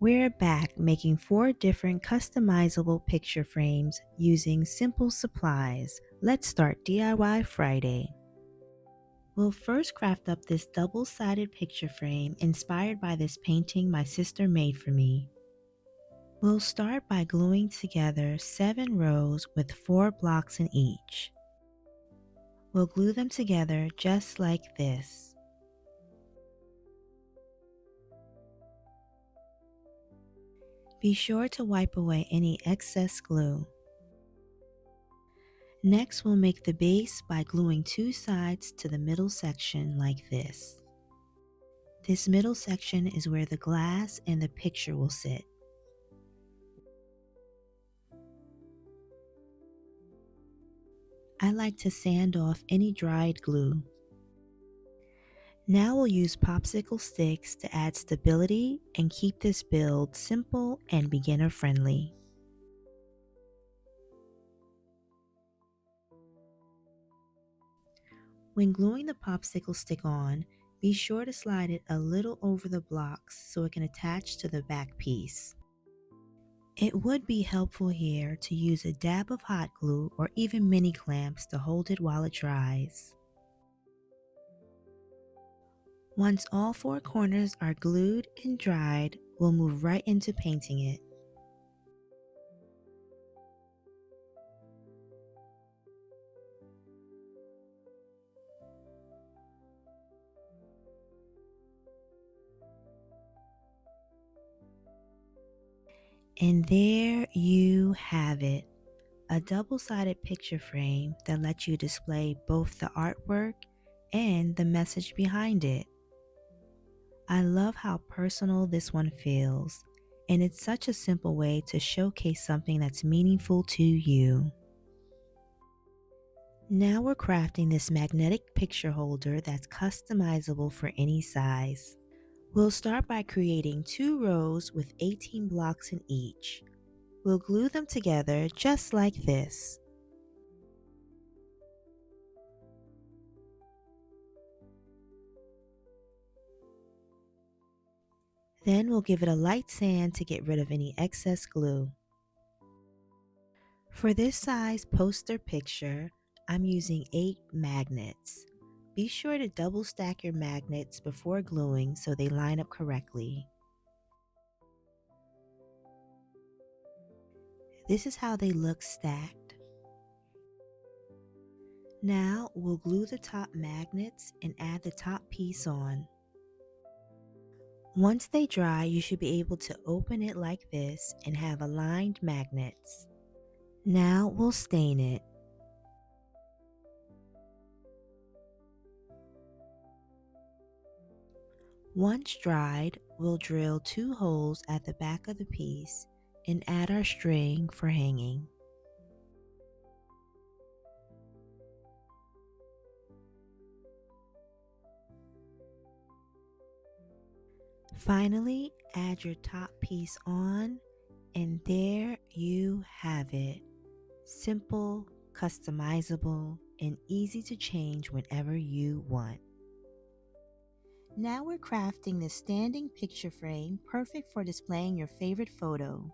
We're back making 4 different customizable picture frames using simple supplies. Let's start DIY Friday. We'll first craft up this double-sided picture frame inspired by this painting my sister made for me. We'll start by gluing together 7 rows with 4 blocks in each. We'll glue them together just like this. Be sure to wipe away any excess glue. Next, we'll make the base by gluing 2 sides to the middle section like this. This middle section is where the glass and the picture will sit. I like to sand off any dried glue. Now we'll use popsicle sticks to add stability and keep this build simple and beginner friendly. When gluing the popsicle stick on, be sure to slide it a little over the blocks so it can attach to the back piece. It would be helpful here to use a dab of hot glue or even mini clamps to hold it while it dries. Once all 4 corners are glued and dried, we'll move right into painting it. And there you have it, a double-sided picture frame that lets you display both the artwork and the message behind it. I love how personal this one feels, and it's such a simple way to showcase something that's meaningful to you. Now we're crafting this magnetic picture holder that's customizable for any size. We'll start by creating 2 rows with 18 blocks in each. We'll glue them together just like this. Then we'll give it a light sand to get rid of any excess glue. For this size poster picture, I'm using 8 magnets. Be sure to double stack your magnets before gluing so they line up correctly. This is how they look stacked. Now we'll glue the top magnets and add the top piece on. Once they dry, you should be able to open it like this and have aligned magnets. Now we'll stain it. Once dried, we'll drill 2 holes at the back of the piece and add our string for hanging. Finally, add your top piece on, and there you have it. Simple, customizable, and easy to change whenever you want. Now we're crafting this standing picture frame perfect for displaying your favorite photo.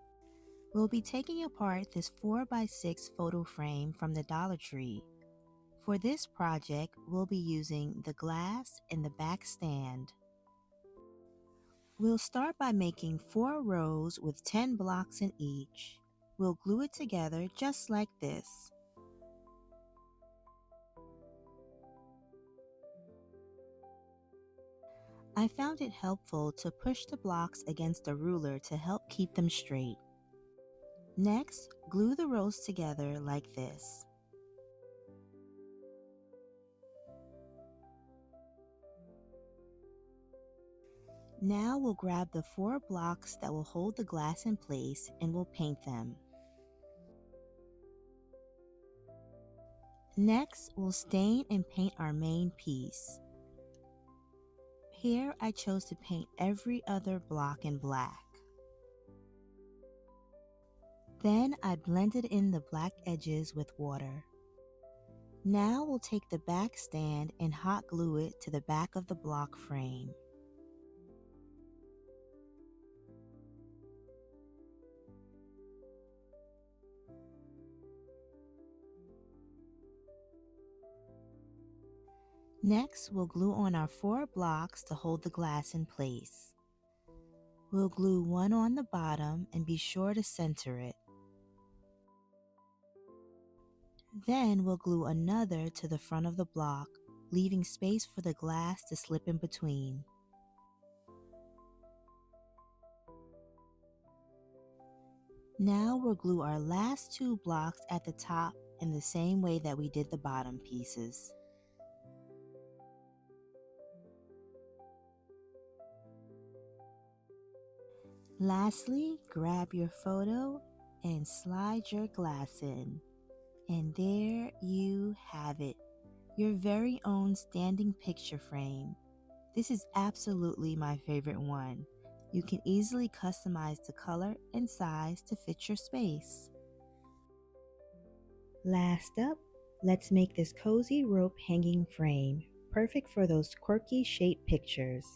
We'll be taking apart this 4x6 photo frame from the Dollar Tree. For this project, we'll be using the glass and the back stand. We'll start by making 4 rows with 10 blocks in each. We'll glue it together just like this. I found it helpful to push the blocks against a ruler to help keep them straight. Next, glue the rows together like this. Now we'll grab the 4 blocks that will hold the glass in place and we'll paint them. Next, we'll stain and paint our main piece. Here I chose to paint every other block in black. Then I blended in the black edges with water. Now we'll take the back stand and hot glue it to the back of the block frame. Next, we'll glue on our 4 blocks to hold the glass in place. We'll glue one on the bottom and be sure to center it. Then we'll glue another to the front of the block, leaving space for the glass to slip in between. Now we'll glue our last 2 blocks at the top in the same way that we did the bottom pieces. Lastly, grab your photo and slide your glass in. And there you have it, your very own standing picture frame. This is absolutely my favorite one. You can easily customize the color and size to fit your space. Last up, let's make this cozy rope hanging frame, perfect for those quirky shaped pictures.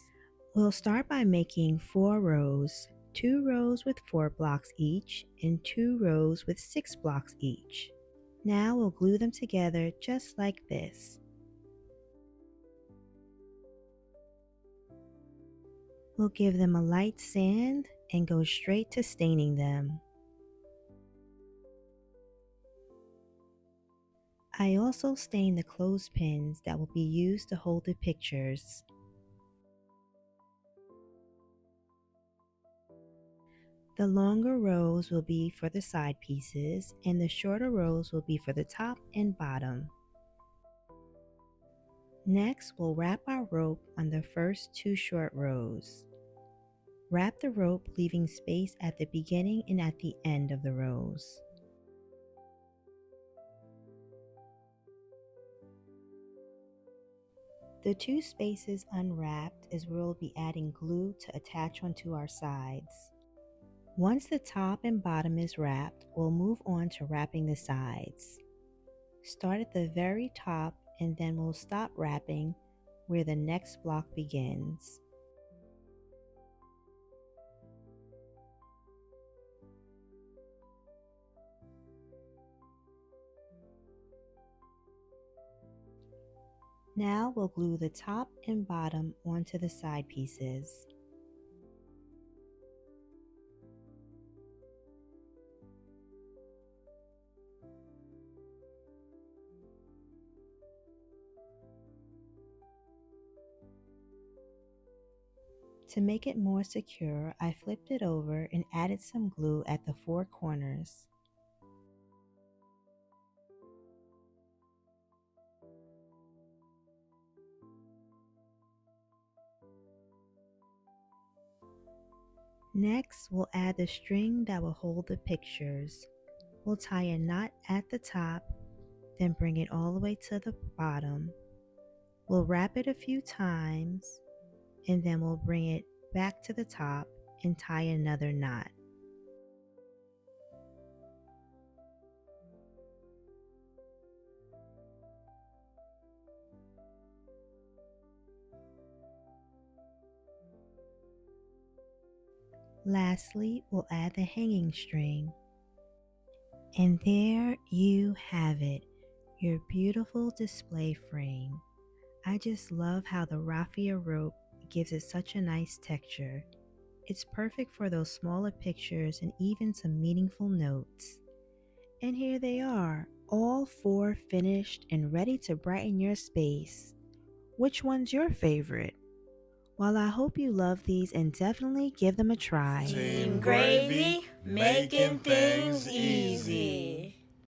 We'll start by making 4 rows, 2 rows with 4 blocks each and 2 rows with 6 blocks each. Now we'll glue them together just like this. We'll give them a light sand and go straight to staining them. I also stain the clothespins that will be used to hold the pictures. The longer rows will be for the side pieces and the shorter rows will be for the top and bottom. Next, we'll wrap our rope on the first 2 short rows. Wrap the rope, leaving space at the beginning and at the end of the rows. The 2 spaces unwrapped is where we'll be adding glue to attach onto our sides. Once the top and bottom is wrapped, we'll move on to wrapping the sides. Start at the very top and then we'll stop wrapping where the next block begins. Now we'll glue the top and bottom onto the side pieces. To make it more secure, I flipped it over and added some glue at the 4 corners. Next, we'll add the string that will hold the pictures. We'll tie a knot at the top, then bring it all the way to the bottom. We'll wrap it a few times, and then we'll bring it back to the top and tie another knot. Lastly, we'll add the hanging string. And there you have it, your beautiful display frame. I just love how the raffia rope gives it such a nice texture. It's perfect for those smaller pictures and even some meaningful notes. And here they are, all 4 finished and ready to brighten your space. Which one's your favorite? Well, I hope you love these and definitely give them a try. Team Gravey, making things easy.